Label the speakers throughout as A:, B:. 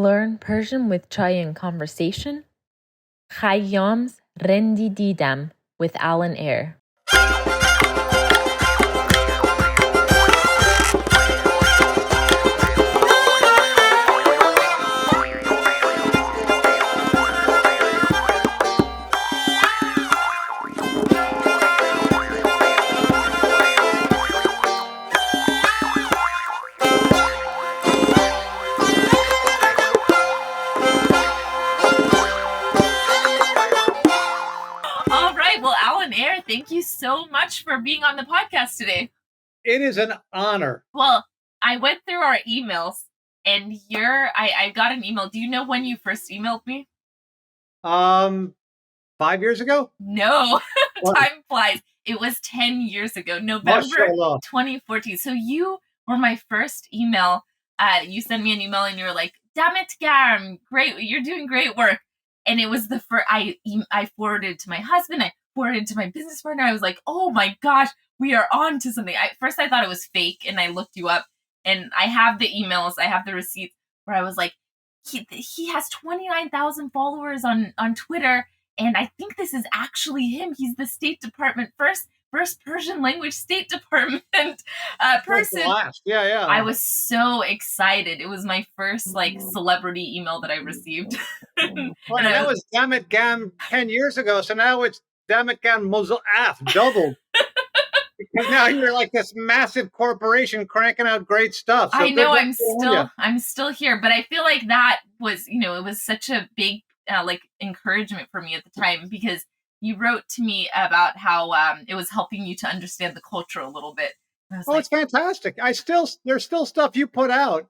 A: Learn Persian with chai and conversation. Khayyam's rendee deedam with Alan Eyre. Well, Alan Eyre, thank you so much for being on the podcast today.
B: It is an honor.
A: Well, I went through our emails, and I got an email. Do you know when you first emailed me?
B: 5 years ago?
A: No, time flies. It was 10 years ago, November 2014. So you were my first email. You sent me an email, and you were like, "Damn it, Garm, great, you're doing great work." And it was the first. I forwarded it to my husband. I forwarded it to my business partner. I was like, "Oh my gosh, we are on to something." First I thought it was fake, and I looked you up, and I have the emails, I have the receipts where I was like, he has 29,000 followers on Twitter, and I think this is actually him. He's the State Department first Persian language State Department person.
B: Yeah.
A: I was so excited. It was my first celebrity email that I received.
B: Well, that was damn it gam 10 years ago. So now it's damn it gam muzzle af doubled. Because now you're like this massive corporation cranking out great stuff. So
A: I know I'm still here, but I feel like that was, it was such a big encouragement for me at the time, because you wrote to me about how it was helping you to understand the culture a little bit.
B: It's fantastic. There's still stuff you put out,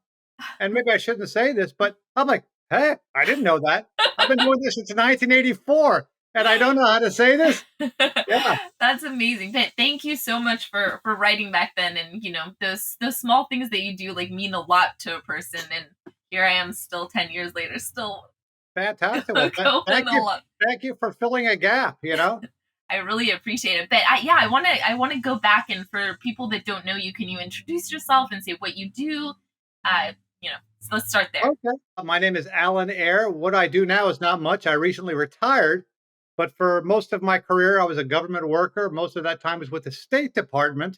B: and maybe I shouldn't say this, but I'm like, hey, I didn't know that. I've been doing this since 1984, and I don't know how to say this. Yeah,
A: that's amazing. Thank you so much for writing back then, and those small things that you do mean a lot to a person. And here I am, still 10 years later, still
B: fantastic. Well, thank you for filling a gap.
A: I really appreciate it. But I want to go back, and for people that don't know you, can you introduce yourself and say what you do? So let's start there.
B: Okay. My name is Alan Eyre. What I do now is not much. I recently retired, but for most of my career, I was a government worker. Most of that time was with the State Department.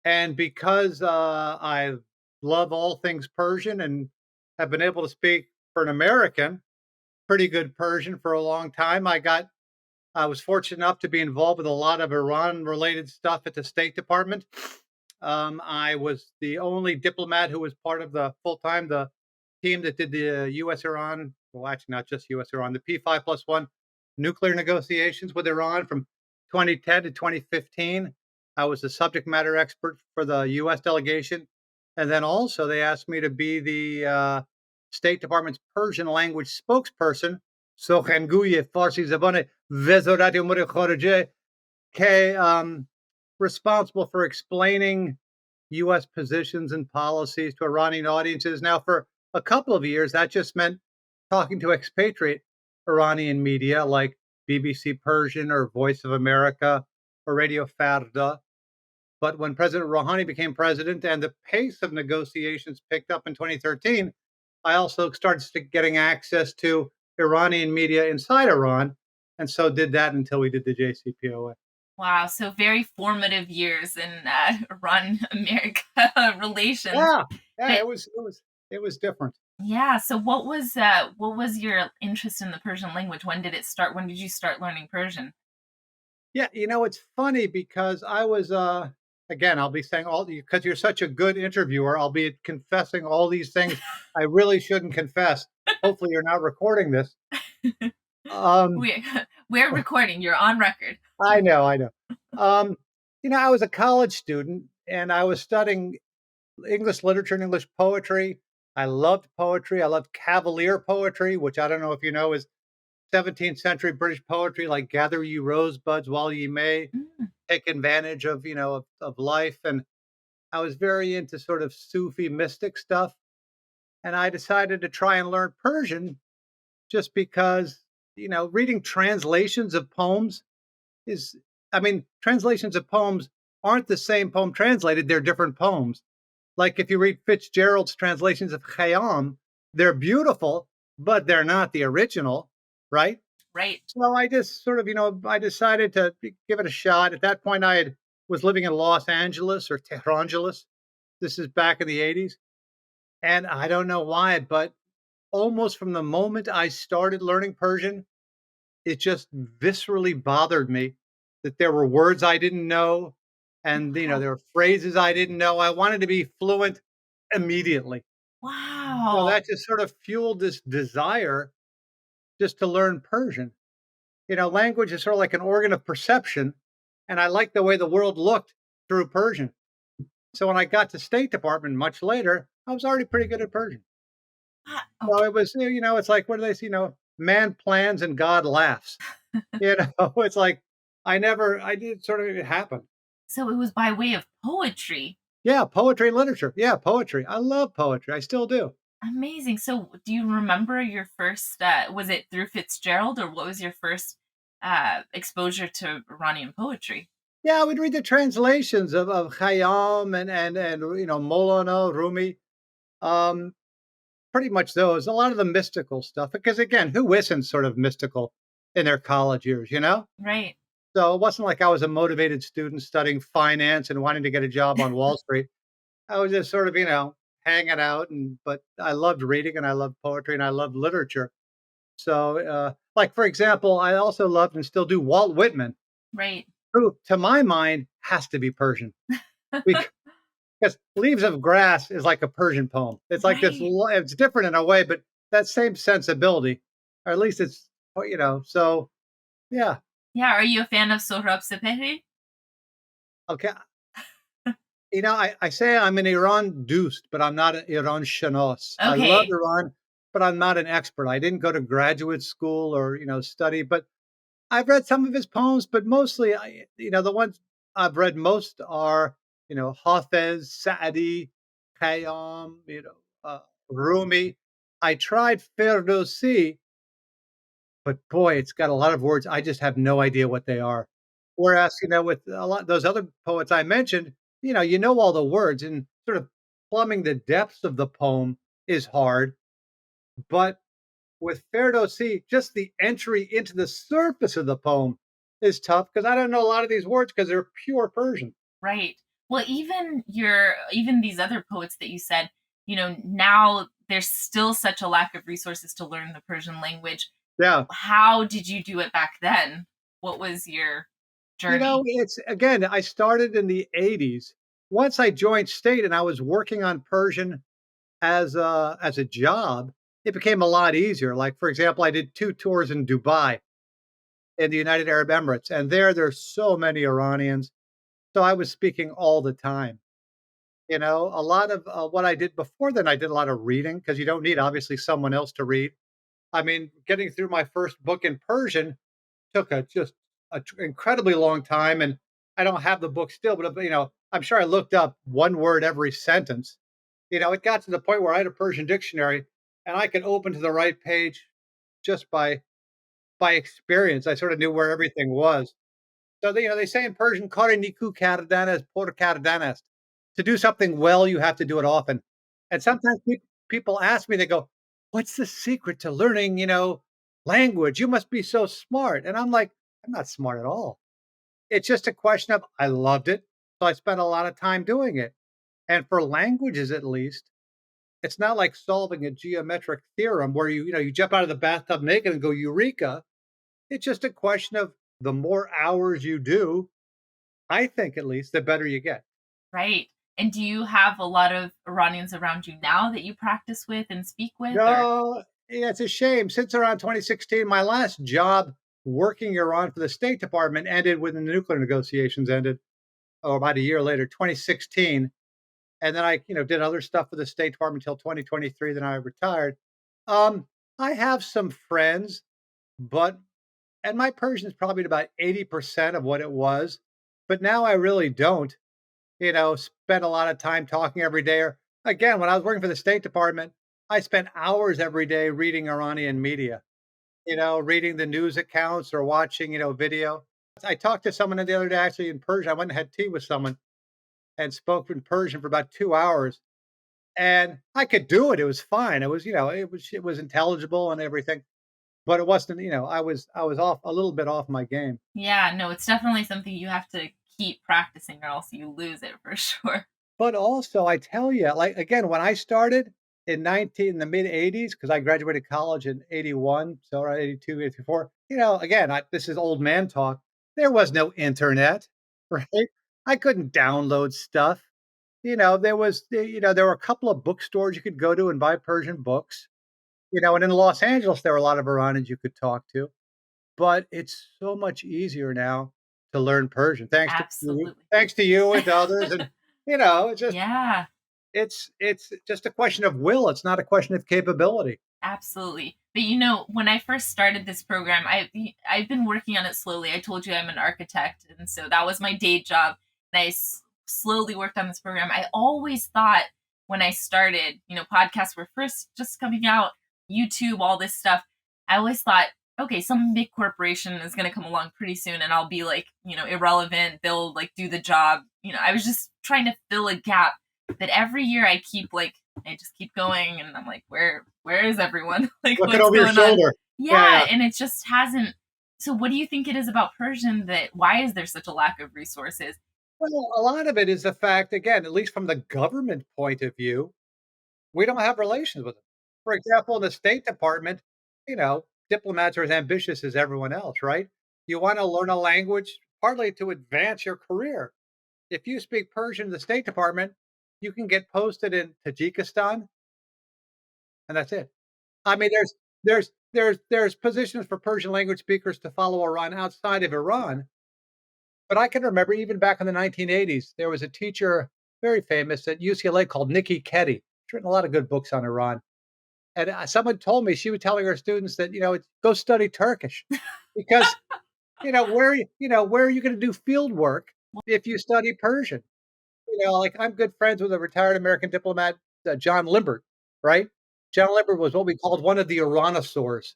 B: And because I love all things Persian and have been able to speak for an American pretty good Persian for a long time, I was fortunate enough to be involved with a lot of Iran-related stuff at the State Department. I was the only diplomat who was part of the team that did the U.S.-Iran, well, actually not just U.S.-Iran, the P5+1 nuclear negotiations with Iran from 2010 to 2015. I was the subject matter expert for the U.S. delegation. And then also they asked me to be the State Department's Persian language spokesperson. Responsible for explaining U.S. positions and policies to Iranian audiences. Now, for a couple of years, that just meant talking to expatriate Iranian media like BBC Persian or Voice of America or Radio Farda. But when President Rouhani became president and the pace of negotiations picked up in 2013, I also started getting access to Iranian media inside Iran, and so did that until we did the JCPOA.
A: Wow, so very formative years in Iran-America relations.
B: Yeah, it was different.
A: Yeah. So what was your interest in the Persian language? When did it start? When did you start learning Persian?
B: Yeah, it's funny because I was again, I'll be saying because you're such a good interviewer, I'll be confessing all these things I really shouldn't confess. Hopefully you're not recording this.
A: We're recording. You're on record.
B: I know. I was a college student and I was studying English literature and English poetry. I loved poetry. I loved Cavalier poetry, which I don't know if you know is 17th century British poetry, like gather ye rosebuds while ye may, take advantage of life. And I was very into sort of Sufi mystic stuff. And I decided to try and learn Persian just because, reading translations of poems translations of poems aren't the same poem translated. They're different poems. Like if you read Fitzgerald's translations of Khayyam, they're beautiful, but they're not the original, right?
A: Right.
B: So I just sort of, I decided to give it a shot. At that point, was living in Los Angeles or Tehrangeles. This is back in the 80s. And I don't know why, but almost from the moment I started learning Persian, it just viscerally bothered me that there were words I didn't know and,
A: Wow.
B: there were phrases I didn't know. I wanted to be fluent immediately. So
A: Wow.
B: that just sort of fueled this desire just to learn Persian. Language is sort of like an organ of perception, and I like the way the world looked through Persian. So when I got to State Department much later, I was already pretty good at Persian. So
A: Okay.
B: it was, it's like, what do they say? Man plans and God laughs. It's like I did sort of it happen.
A: So it was by way of poetry.
B: Yeah, poetry and literature. Yeah, poetry. I love poetry. I still do.
A: Amazing. So do you remember your first was it through Fitzgerald, or what was your first exposure to Iranian poetry?
B: Yeah, I would read the translations of Khayyam and Molana, Rumi. Um, Pretty much those. A lot of the mystical stuff. Because again, who isn't sort of mystical in their college years?
A: Right.
B: So it wasn't like I was a motivated student studying finance and wanting to get a job on Wall Street. I was just sort of, hanging out but I loved reading and I loved poetry and I loved literature. So, like for example, I also loved and still do Walt Whitman,
A: Right.
B: who to my mind has to be Persian because Leaves of Grass is like a Persian poem. It's like this
A: Right.
B: it's different in a way, but that same sensibility, or at least so yeah.
A: Yeah. Are you a fan of Sohrab Sepehri?
B: Okay. I say I'm an Iran doost, but I'm not an Iran shanos. I love
A: Okay.
B: Iran, but I'm not an expert. I didn't go to graduate school or, study, but I've read some of his poems, but mostly the ones I've read most are, Hafez, Saadi, Khayyam, Rumi. I tried Ferdowsi, but boy, it's got a lot of words. I just have no idea what they are. Whereas, with a lot those other poets I mentioned, you know all the words and sort of plumbing the depths of the poem is hard. But with Ferdowsi, just the entry into the surface of the poem is tough because I don't know a lot of these words because they're pure Persian.
A: Right. Well, even these other poets that you said, now there's still such a lack of resources to learn the Persian language.
B: Yeah.
A: How did you do it back then? What was your journey?
B: It's again, I started in the 80s. Once I joined state and I was working on Persian as a job, it became a lot easier. Like, for example, I did 2 tours in Dubai in the United Arab Emirates, and there's so many Iranians. So I was speaking all the time. A lot of what I did before then, I did a lot of reading because you don't need obviously someone else to read. I mean, getting through my first book in Persian took incredibly long time, and I don't have the book still, but I'm sure I looked up one word every sentence. It got to the point where I had a Persian dictionary, and I could open to the right page just by experience. I sort of knew where everything was. So they say in Persian, "Kare niku kardan est por kardan est." To do something well, you have to do it often. And sometimes people ask me, they go, "What's the secret to learning, language? You must be so smart." And I'm like, "I'm not smart at all. It's just a question of I loved it, so I spent a lot of time doing it." And for languages, at least, it's not like solving a geometric theorem where you jump out of the bathtub naked and go eureka. It's just a question of the more hours you do, I think at least, the better you get.
A: Right. And do you have a lot of Iranians around you now that you practice with and speak with, or
B: No, yeah, it's a shame. Since around 2016, my last job working Iran for the State Department ended when the nuclear negotiations ended, or about a year later, 2016. And then I, did other stuff for the State Department until 2023. Then I retired. Um, I have some friends, but and my Persian is probably at about 80% of what it was. But now I really don't, spend a lot of time talking every day. Or again, when I was working for the State Department, I spent hours every day reading Iranian media, reading the news accounts or watching, video. I talked to someone the other day actually in Persian. I went and had tea with someone and spoke in Persian for about 2 hours. and I could do it. It was fine. It was, it was intelligible and everything, but it wasn't, I was off a little bit off my game.
A: Yeah, no, it's definitely something you have to keep practicing or else you lose it for sure.
B: But also, I tell you, like, again, when I started in the mid '80s, because I graduated college in '81, so around '82, '84. Again, this is old man talk. There was no internet, right? I couldn't download stuff. There were a couple of bookstores you could go to and buy Persian books. And in Los Angeles, there were a lot of Iranians you could talk to. But it's so much easier now to learn Persian,
A: Absolutely.
B: thanks to you and others, and it's just
A: Yeah,
B: it's just a question of will. It's not a question of capability.
A: absolutely. But when I first started this program, I've been working on it slowly. I told you I'm an architect, and so that was my day job. And slowly worked on this program. I always thought when I started, podcasts were first just coming out, YouTube, all this stuff. I always thought, okay, some big corporation is going to come along pretty soon, and I'll be like, irrelevant. They'll like do the job. I was just trying to fill a gap. But every year I just keep going, and I'm like, where is everyone? Like,
B: Looking
A: what's
B: over your
A: going on?
B: shoulder.
A: Yeah, and it just hasn't. So, what do you think it is about Persian that why is there such a lack of resources?
B: Well, a lot of it is the fact, again, at least from the government point of view, we don't have relations with them. For example, in the State Department, diplomats are as ambitious as everyone else, right? You want to learn a language partly to advance your career. If you speak Persian in the State Department, you can get posted in Tajikistan, and that's it. I mean, there's positions for Persian language speakers to follow Iran outside of Iran, but I can remember even back in the 1980s, there was a teacher very famous at UCLA called Nikki Keddie. She's written a lot of good books on Iran. And someone told me she was telling her students that, go study Turkish because, where are you going to do field work if you study Persian? Like I'm good friends with a retired American diplomat, John Limbert, right? John Limbert was what we called one of the Iranosaurs.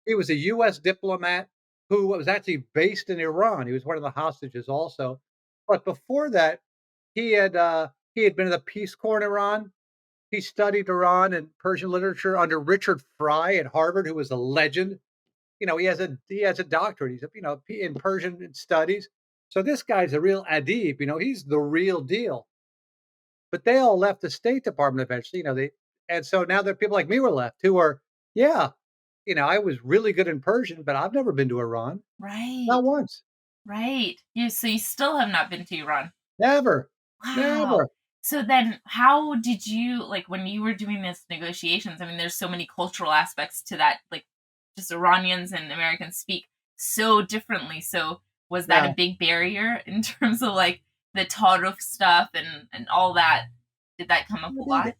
B: He was a US diplomat who was actually based in Iran. He was one of the hostages also. But before that, he had been in the Peace Corps in Iran. He studied Iran and Persian literature under Richard Fry at Harvard, who was a legend. He has a doctorate. He's in Persian studies. So this guy's a real adib. He's the real deal. But they all left the State Department eventually. And so now there are people like me were left who are, yeah, I was really good in Persian, but I've never been to Iran,
A: Right,
B: not once,
A: right. So you still have not been to Iran.
B: never,
A: Wow.
B: never.
A: So then how did you like when you were doing this negotiations? I mean, there's so many cultural aspects to that, like just Iranians and Americans speak so differently. So was that
B: Yeah,
A: a big barrier in terms of like the Taruf stuff and all that? Did that come up a
B: I mean,
A: lot?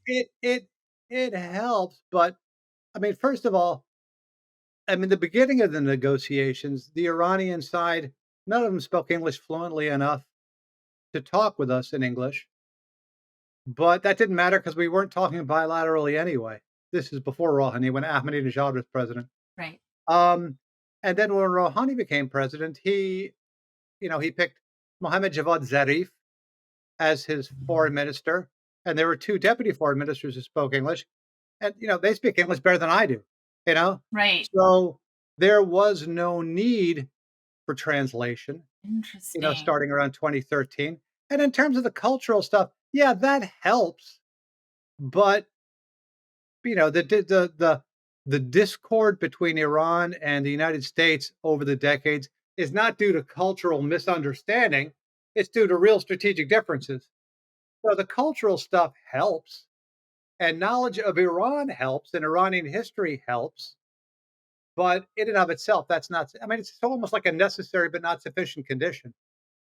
B: it helps, but I mean, first of all, I mean, the beginning of the negotiations, the Iranian side, none of them spoke English fluently enough to talk with us in English, but that didn't matter because we weren't talking bilaterally anyway. This is before Rouhani, when Ahmadinejad was president.
A: Right.
B: Um, and then when Rouhani became president, he picked Mohammad Javad Zarif as his foreign minister, and there were two deputy foreign ministers who spoke English, and they speak English better than I do. You know,
A: Right.
B: so there was no need for translation.
A: Interesting.
B: Starting around 2013. And in terms of the cultural stuff, yeah, that helps. But the discord between Iran and the United States over the decades is not due to cultural misunderstanding. It's due to real strategic differences. So the cultural stuff helps, and knowledge of Iran helps, and Iranian history helps. But in and of itself, that's not. I mean, it's almost like a necessary but not sufficient condition.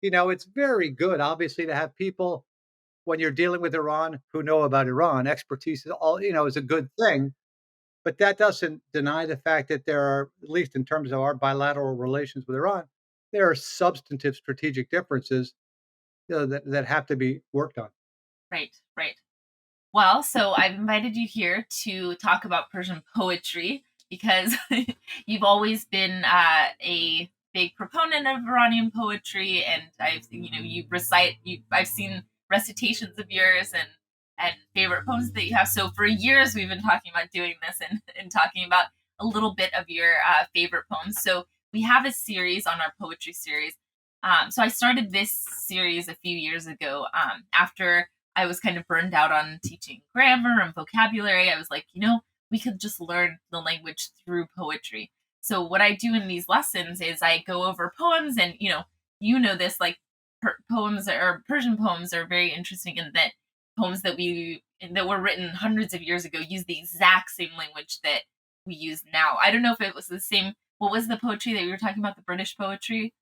B: It's very good, obviously, to have people when you're dealing with Iran who know about Iran. Expertise is all is a good thing, but that doesn't deny the fact that there are, at least in terms of our bilateral relations with Iran, there are substantive strategic differences that have to be worked on.
A: Right. Right. Well, so I've invited you here to talk about Persian poetry because you've always been a big proponent of Iranian poetry, and I've you recite. I've seen recitations of yours, and and favorite poems that you have. So for years we've been talking about doing this and talking about a little bit of your favorite poems. So we have a series on our poetry series. So I started this series a few years ago after I was kind of burned out on teaching grammar and vocabulary. I was like, we could just learn the language through poetry. So what I do in these lessons is I go over poems, and this, like, poems or Persian poems are very interesting in that poems that were written hundreds of years ago use the exact same language that we use now. I don't know if it was the same. What was the poetry that we were talking about? The British poetry?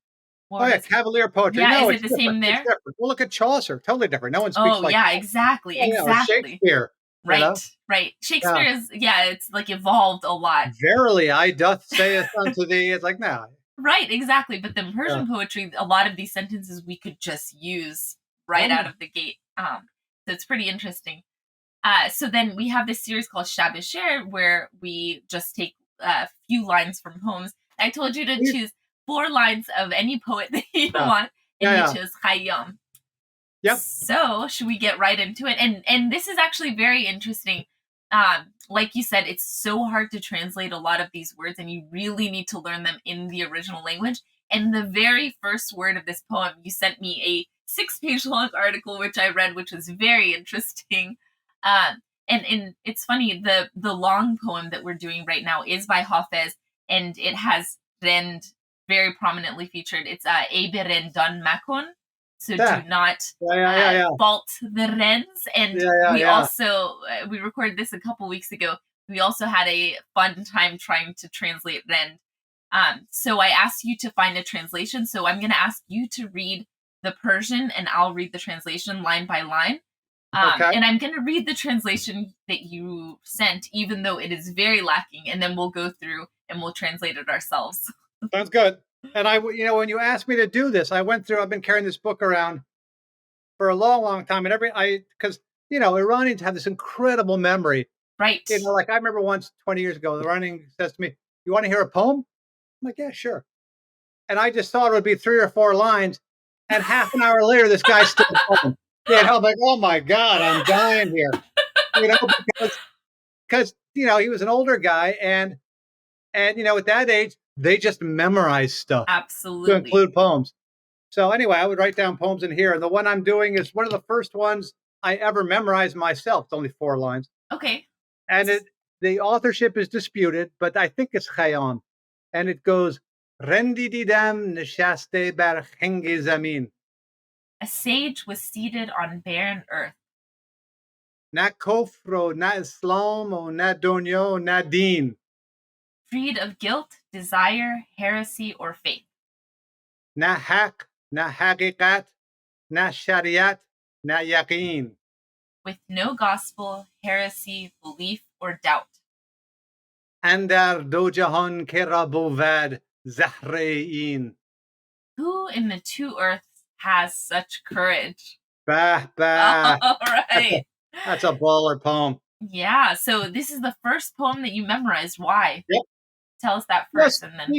B: Oh yeah, Cavalier poetry.
A: Yeah,
B: No,
A: is
B: it's
A: it the
B: different.
A: same
B: It's
A: there?
B: different. Well, look at Chaucer. Totally different. No one speaks
A: Oh
B: like
A: yeah,
B: that.
A: exactly,
B: Or
A: exactly.
B: Shakespeare.
A: Right, right.
B: Yeah.
A: Shakespeare is, it's like evolved a lot.
B: Verily, I doth say unto thee. It's like, no.
A: Right, exactly. But then
B: Yeah.
A: Persian poetry, a lot of these sentences we could just use right out of the gate. So it's pretty interesting. So then we have this series called Shabish where we just take a few lines from poems. I told you to choose 4 lines of any poet that you want, and you chose Khayyam.
B: Yep.
A: So should we get right into it? And this is actually very interesting. Like you said, it's so hard to translate a lot of these words, and you really need to learn them in the original language. And the very first word of this poem, you sent me a 6-page long article, which I read, which was very interesting. And it's funny, the long poem that we're doing right now is by Hafez, and it has rend very prominently featured. It's Eber Don Makon. So do not fault the rens. And we also, we recorded this a couple weeks ago. We also had a fun time trying to translate rend. So I asked you to find a translation. So I'm going to ask you to read the Persian, and I'll read the translation line by line. And I'm going to read the translation that you sent, even though it is very lacking, and then we'll go through and we'll translate it ourselves.
B: Sounds good. And when you asked me to do this, I've been carrying this book around for a long, long time. And because Iranians have this incredible memory.
A: Right.
B: Like I remember once 20 years ago, the Iranian says to me, "You want to hear a poem?" I'm like, "Yeah, sure." And I just thought it would be 3 or 4 lines. And half an hour later, this guy's still poem. I'm like, "Oh my God, I'm dying here." Because he was an older guy, and at that age, they just memorize stuff.
A: Absolutely.
B: To include poems. So anyway, I would write down poems in here. And the one I'm doing is one of the first ones I ever memorized myself. It's only 4 lines.
A: Okay.
B: And the authorship is disputed, but I think it's Khayyam. And it goes, rendee deedam nishaste bar khenge zamin.
A: A sage was seated on barren earth.
B: Na kofro, na Islam, na dunyo, na deen.
A: Freed of guilt, desire, heresy, or faith.
B: Na haq, na haqiqat, na shariat, na yaqeen.
A: With no gospel, heresy, belief, or doubt.
B: Andar do jahan ke ra bod zahre-een.
A: Who in the 2 earths has such courage?
B: Bah, bah.
A: All right.
B: That's a baller poem.
A: Yeah. So this is the first poem that you memorized. Why?
B: Yep.
A: Tell us that first, and then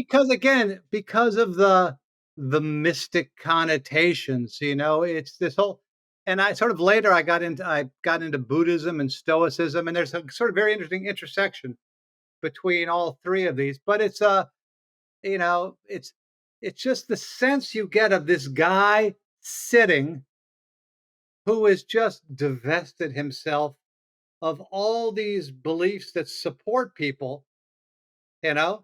B: because of the mystic connotations. It's this whole. And I sort of later I got into Buddhism and Stoicism, and there's a sort of very interesting intersection between all 3 of these. But it's it's just the sense you get of this guy sitting who has just divested himself of all these beliefs that support people, and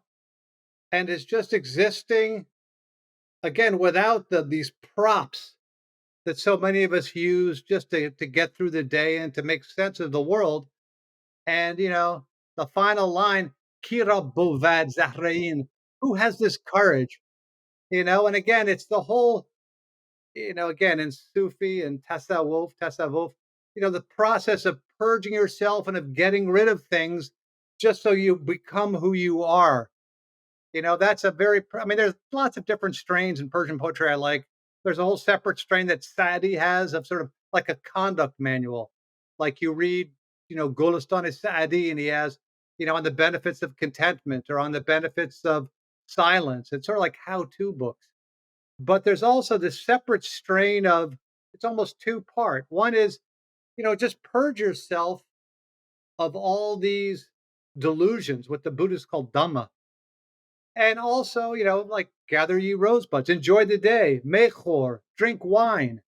B: is just existing again without these props that so many of us use just to get through the day and to make sense of the world. And the final line, Kira Bovad Zahrain, who has this courage? And again, it's the whole, again, in Sufi and Tasawwuf, the process of purging yourself and of getting rid of things just so you become who you are. That's there's lots of different strains in Persian poetry I like. There's a whole separate strain that Sadi has of sort of like a conduct manual. Like you read, Golistan-e-Sa'di, and he has, on the benefits of contentment or on the benefits of silence. It's sort of like how-to books. But there's also this separate strain of, it's almost 2-part. One is just purge yourself of all these delusions, what the Buddhists call Dhamma. And also, like gather ye rosebuds, enjoy the day, mechor, drink wine,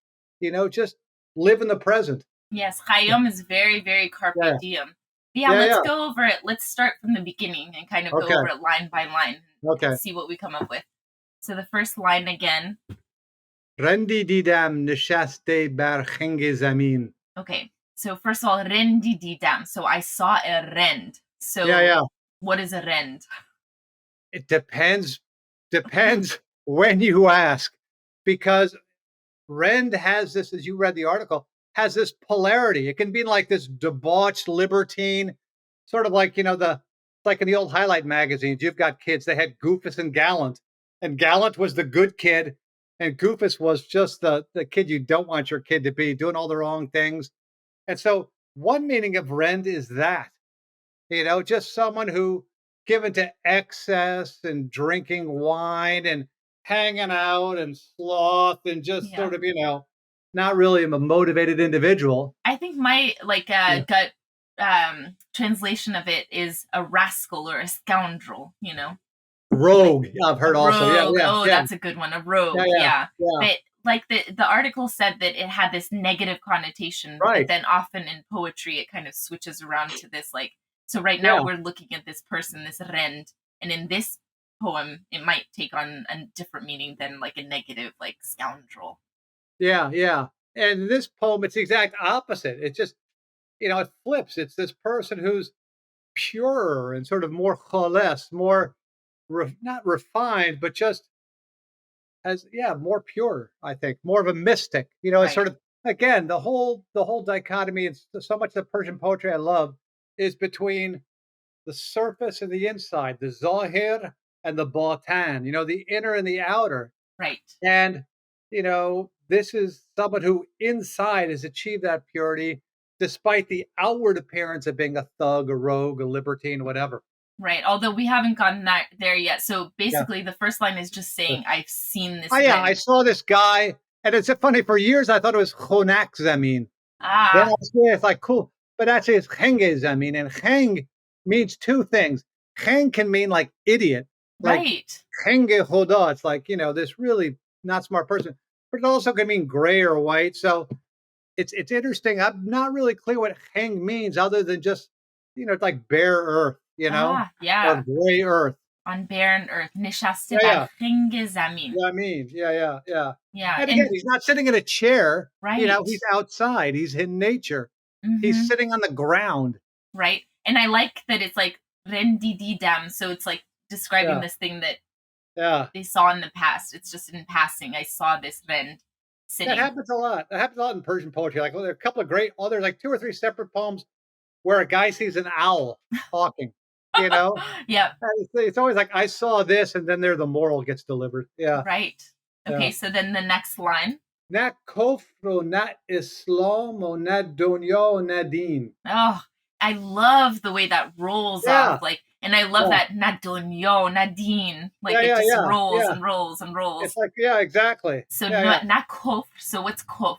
B: just live in the present.
A: Yes, Khayyam is very, very carpe
B: Yeah.
A: diem. Yeah,
B: Yeah.
A: let's
B: Yeah.
A: go over it. Let's start from the beginning and kind of go
B: Okay.
A: over it line by line and
B: Okay.
A: see what we come up with. So the first line again.
B: Rendee deedam nishaste bar khenge zamin.
A: Okay, so first of all, rendee deedam. So I saw a rend.
B: Yeah.
A: So
B: Yeah.
A: what is a rend?
B: It depends when you ask, because Rend has this, as you read the article, has this polarity. It can be like this debauched libertine, sort of like, like in the old highlight magazines, you've got kids, they had Goofus and Gallant was the good kid, and Goofus was just the kid you don't want your kid to be, doing all the wrong things. And so one meaning of Rend is that, just someone who given to excess and drinking wine and hanging out and sloth and just
A: Yeah.
B: sort of, not really a motivated individual.
A: I think my
B: Yeah.
A: gut translation of it is a rascal or a scoundrel,
B: Rogue,
A: like
B: I've heard
A: a
B: also. Yeah,
A: rogue.
B: yeah,
A: Oh,
B: yeah,
A: that's a good one. A
B: yeah,
A: rogue,
B: yeah,
A: yeah.
B: yeah.
A: But like the article said that it had this negative connotation, but
B: Right.
A: then often in poetry it kind of switches around to this like. So right now
B: Yeah.
A: we're looking at this person, this rend, and in this poem it might take on a different meaning than like a negative, like scoundrel.
B: Yeah, yeah. And in this poem, it's the exact opposite. It's just, it flips. It's this person who's purer and sort of more choles, more not refined, but just as more pure, I think, more of a mystic. It's
A: Right.
B: sort of, again, the whole dichotomy, and so much of the Persian poetry I love is between the surface and the inside, the zahir and the batan, the inner and the outer.
A: Right.
B: And this is someone who inside has achieved that purity despite the outward appearance of being a thug, a rogue, a libertine, whatever.
A: Right. Although we haven't gotten there yet. So
B: Yeah.
A: basically, the first line is just saying, "I've seen this
B: Oh yeah, I
A: rend."
B: saw this guy, and it's funny. For years, I thought it was Chonak Zamin. Then I
A: Ah,
B: see it's like cool, but actually it's Chenge Zamin, and Cheng means two things. Cheng can mean like idiot, like
A: right.
B: Chenge Hoda. It's like this really not smart person, but it also can mean gray or white. So it's interesting. I'm not really clear what Cheng means, other than just it's like bare earth,
A: Ah,
B: or
A: yeah.
B: gray earth.
A: On barren earth, nishaste
B: Yeah,
A: bar
B: yeah.
A: khinge zamin.
B: Yeah, I mean, yeah, yeah, yeah.
A: Yeah,
B: And again,
A: and
B: he's not sitting in a chair.
A: right.
B: He's outside. He's in nature. He's
A: Mm-hmm.
B: sitting on the ground.
A: Right. And I like that it's like rendi didam, so it's like describing
B: Yeah,
A: this thing that
B: yeah.
A: they saw in the past. It's just in passing. I saw this rend
B: That
A: sitting.
B: happens a lot. That happens a lot in Persian poetry. Like, well, there are a couple of great. Oh, there's like two or three separate poems where a guy sees an owl talking. You know,
A: Yep.
B: And it's always like I saw this, and then there the moral gets delivered. Yeah,
A: Right.
B: yeah.
A: Okay, so then the next line.
B: Not kofro, not Islam, or not dunya, not deen.
A: Oh, I love the way that rolls off.
B: Yeah,
A: Like, and I love
B: yeah,
A: that Nadonyo, Nadine.
B: yeah,
A: Like it
B: yeah,
A: just
B: yeah,
A: rolls
B: yeah.
A: and rolls and
B: It's
A: rolls.
B: like yeah, exactly.
A: So
B: Yeah, yeah.
A: not kof. So what's kof?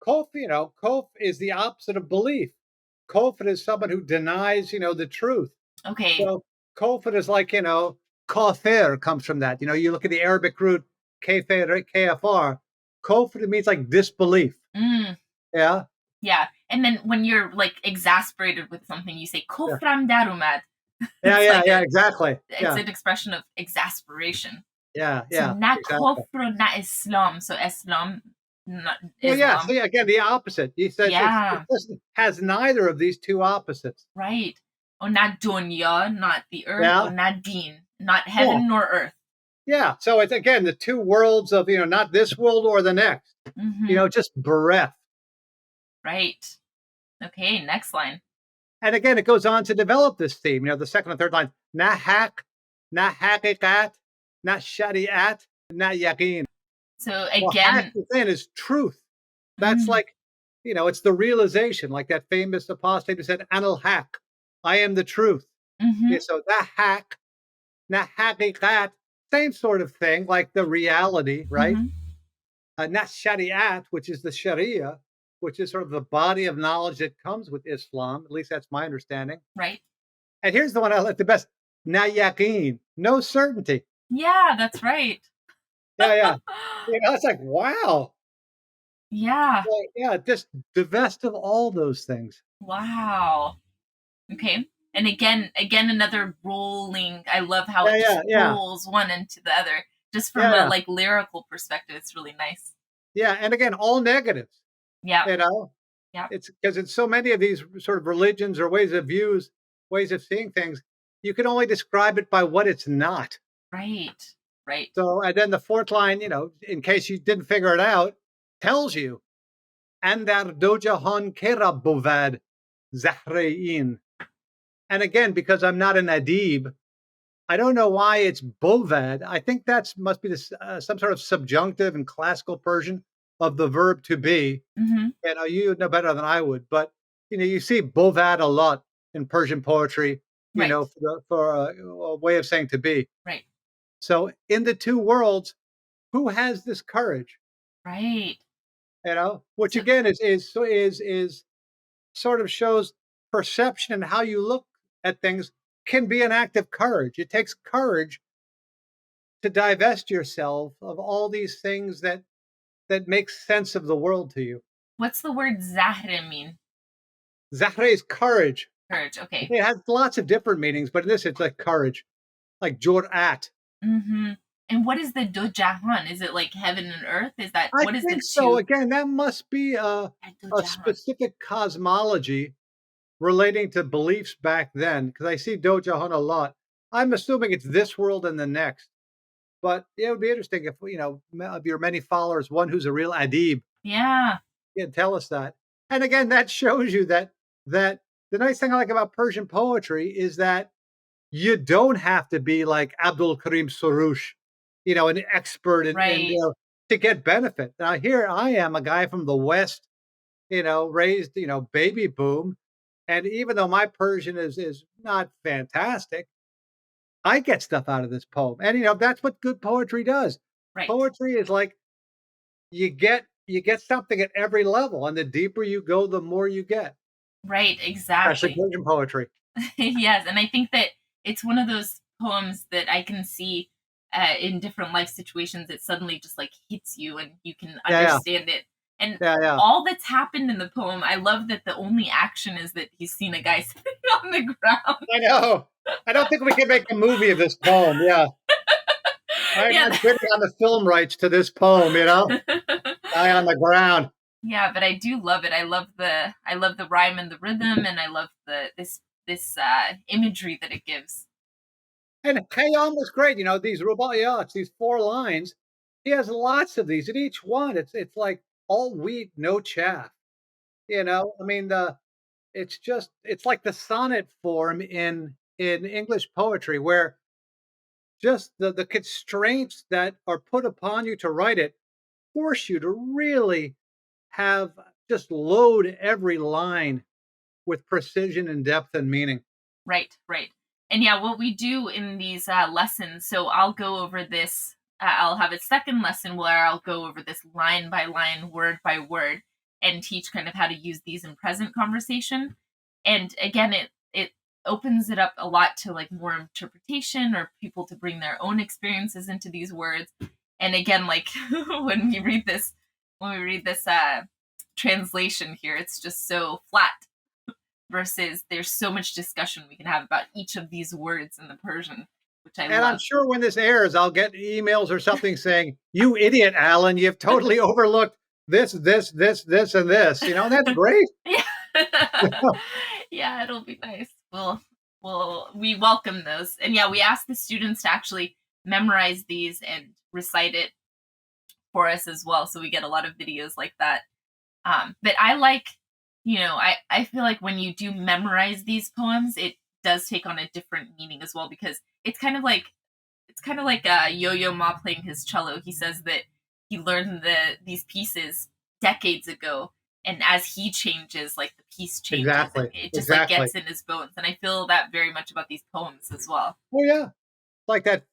B: Kof is the opposite of belief. Kofit is someone who denies, the truth.
A: Okay.
B: So Kofit is like, kafir comes from that. You look at the Arabic root kafir, KFR. Kofit means like disbelief.
A: Mm,
B: Yeah.
A: yeah. And then when you're like exasperated with something, you say
B: Yeah.
A: kofram darumad.
B: Yeah.
A: It's
B: Yeah.
A: like
B: Yeah. Exactly.
A: it's
B: Yeah.
A: an expression of exasperation.
B: Yeah.
A: So
B: Yeah.
A: na
B: Exactly.
A: kofru na Islam. So Islam, not
B: Well, yeah.
A: Islam.
B: See, again, the opposite. You said it
A: Yeah.
B: has neither of these two opposites.
A: Right. Or not dunya, not the earth,
B: Yeah.
A: or not deen, not
B: Yeah.
A: heaven nor earth.
B: Yeah. So it's again the two worlds of, not this world or the next,
A: Mm-hmm.
B: just bereft.
A: Right. Okay, next line.
B: And again, it goes on to develop this theme. The second and third line, na haq, na haqiqat, na shari'at, na yaqeen.
A: So
B: Well, haq
A: again,
B: within is truth. That's
A: mm,
B: like, it's the realization, like that famous apostate who said, anil haq, I am the truth.
A: mm-hmm,
B: Yeah, so that haq, na haqiqat, same sort of thing, like the reality, right?
A: mm-hmm.
B: Na shari'at, which is the sharia. which is sort of the body of knowledge that comes with Islam. At least that's my understanding.
A: Right.
B: And here's the one I like the best: na yaqeen, no certainty.
A: Yeah, that's right.
B: Yeah, yeah. It's like wow.
A: Yeah.
B: Well, yeah, just divest of all those things.
A: Wow. Okay. And again, another rolling. I love how
B: Yeah,
A: it just
B: yeah, yeah,
A: rolls one into the other, just from
B: yeah,
A: a
B: yeah,
A: like lyrical perspective. It's really nice.
B: yeah. And again, all negatives.
A: Yeah.
B: You know,
A: Yeah.
B: it's because it's so many of these sort of religions or ways of seeing things. You can only describe it by what it's not.
A: Right. Right.
B: So, and then the fourth line, in case you didn't figure it out, tells you, "Andar dojahan kera bovad zahrein." And again, because I'm not an adib, I don't know why it's bovad. I think that's must be this some sort of subjunctive in classical Persian of the verb to be.
A: Mm-hmm.
B: You would know better than I would, but you see bovad a lot in Persian poetry.
A: Right.
B: For a way of saying to be.
A: Right.
B: So in the two worlds, who has this courage?
A: Right.
B: Which
A: So
B: again is sort of shows perception and how you look at things can be an act of courage. It takes courage to divest yourself of all these things that make sense of the world to you.
A: what's the word zahre mean?
B: Zahre is courage.
A: Courage. Okay.
B: It has lots of different meanings, but in this it's like courage, like jur'at.
A: Mm-hmm. And what is the dojahan? Is it like heaven and earth? Is that
B: I
A: what is the
B: think so.
A: two?
B: Again, that must be a
A: Dojahan.
B: specific cosmology relating to beliefs back then, because I see Dojahan a lot. I'm assuming it's this world and the next. But it would be interesting if of your many followers, one who's a real adib,
A: Yeah.
B: can tell us that. And again, that shows you that the nice thing I like about Persian poetry is that you don't have to be like Abdul Karim Soroush, an expert in
A: Right.
B: to get benefit. Now here I am, a guy from the West, raised, baby boom. And even though my Persian is not fantastic, I get stuff out of this poem. And that's what good poetry does.
A: Right.
B: Poetry is like you get something at every level, and the deeper you go, the more you get.
A: Right.
B: Especially
A: Exactly.
B: Persian poetry.
A: Yes, and I think that it's one of those poems that I can see in different life situations. It suddenly just like hits you, and you can
B: Yeah, yeah,
A: understand it. And
B: yeah, yeah.
A: all that's happened in the poem, I love that the only action is that he's seen a guy sitting on the ground.
B: I know. I don't think we can make a movie of this poem. Yeah, I'm
A: Yeah.
B: not bidding on the film rights to this poem. Guy on the ground.
A: Yeah, but I do love it. I love the rhyme and the rhythm, and I love this imagery that it gives.
B: And Khayyam was great. These rubaiyats, these 4 lines. He has lots of these, and each one, it's like all wheat, no chaff. I mean, it's like the sonnet form in English poetry, where just the constraints that are put upon you to write it force you to really have just load every line with precision and depth and meaning.
A: Right, right. And yeah, what we do in these lessons, so I'll go over this, I'll have a second lesson where I'll go over this line by line, word by word, and teach kind of how to use these in present conversation. And again, it opens it up a lot to like more interpretation or people to bring their own experiences into these words. And again, like when we read this translation here, it's just so flat versus there's so much discussion we can have about each of these words in the Persian, which I
B: And I'm
A: love.
B: sure when this airs, I'll get emails or something saying, "You idiot, Alan! You've totally overlooked this, and this." That's great.
A: Yeah. Yeah, it'll be nice. We welcome those. And yeah, we ask the students to actually memorize these and recite it for us as well. So we get a lot of videos like that. But I like, I feel like when you do memorize these poems, it does take on a different meaning as well because it's kind of like Yo-Yo Ma playing his cello. He says that he learned these pieces decades ago, and as he changes, like the piece changes, and
B: Exactly.
A: it just like
B: Exactly.
A: gets in his bones. And I feel that very much about these poems as well.
B: Oh yeah. like that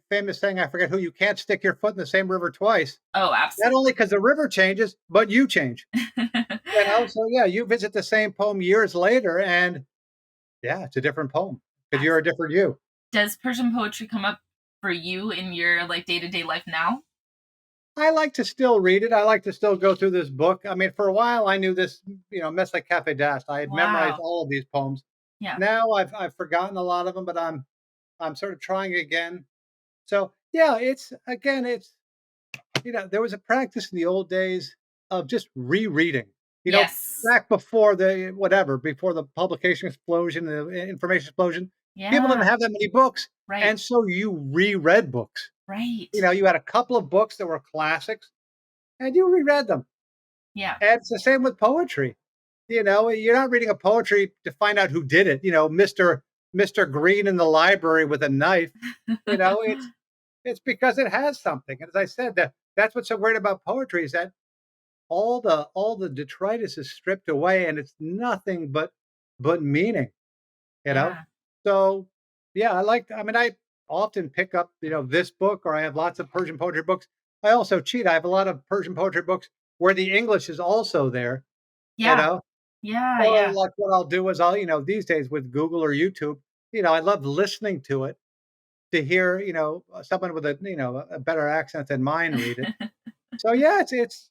B: famous saying, I forget who, you can't stick your foot in the same river twice.
A: Oh,
B: Not only
A: absolutely.
B: because the river changes, but you change. So yeah, you visit the same poem years later, and yeah, it's a different poem because you're a different you.
A: Does Persian poetry come up for you in your like day-to-day life now?
B: I like to still read it. I like to still go through this book. I mean, for a while, I knew this, Mess like Cafe Dast. I had memorized
A: Wow.
B: all of these poems.
A: Yeah.
B: Now I've forgotten a lot of them, but I'm sort of trying again. So yeah, there was a practice in the old days of just rereading. You know,
A: Yes.
B: back before the publication explosion, the information explosion, people didn't
A: Yeah.
B: have that many books,
A: Right.
B: and so you reread books.
A: Right.
B: You had a couple of books that were classics, and you reread them.
A: Yeah.
B: And it's the same with poetry. You're not reading a poetry to find out who did it. Mister Green in the library with a knife. You know, it's because it has something. And as I said, that's what's so great about poetry is that all the detritus is stripped away, and it's nothing but meaning. You know,
A: Yeah.
B: so yeah, I often pick up this book, or I have lots of Persian poetry books. I also cheat. I have a lot of Persian poetry books where the English is also there. You
A: Yeah.
B: know,
A: Yeah.
B: or
A: Yeah.
B: like what I'll do is these days with Google or YouTube, I love listening to it to hear someone with a better accent than mine read it. So yeah, it's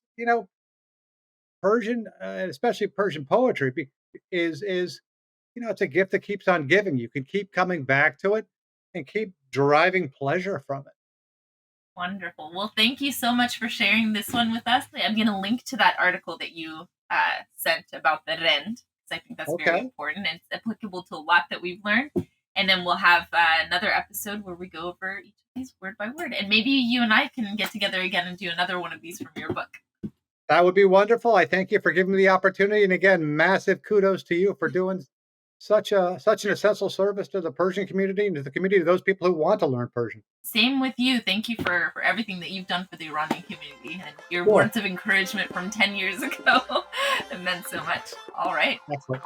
B: Persian, especially Persian poetry, is it's a gift that keeps on giving. You can keep coming back to it and keep deriving pleasure from it.
A: Wonderful. Well, thank you so much for sharing this one with us. I'm going to link to that article that you sent about the rend, because I think that's very
B: Okay,
A: important and it's applicable to a lot that we've learned. And then we'll have another episode where we go over each of these word by word. And maybe you and I can get together again and do another one of these from your book.
B: that would be wonderful. I thank you for giving me the opportunity, and again, massive kudos to you for doing such an essential service to the Persian community and to the community of those people who want to learn Persian.
A: Same with you. Thank you for everything that you've done for the Iranian community and your
B: Sure,
A: words of encouragement from 10 years ago. It meant so much. All right.
B: excellent.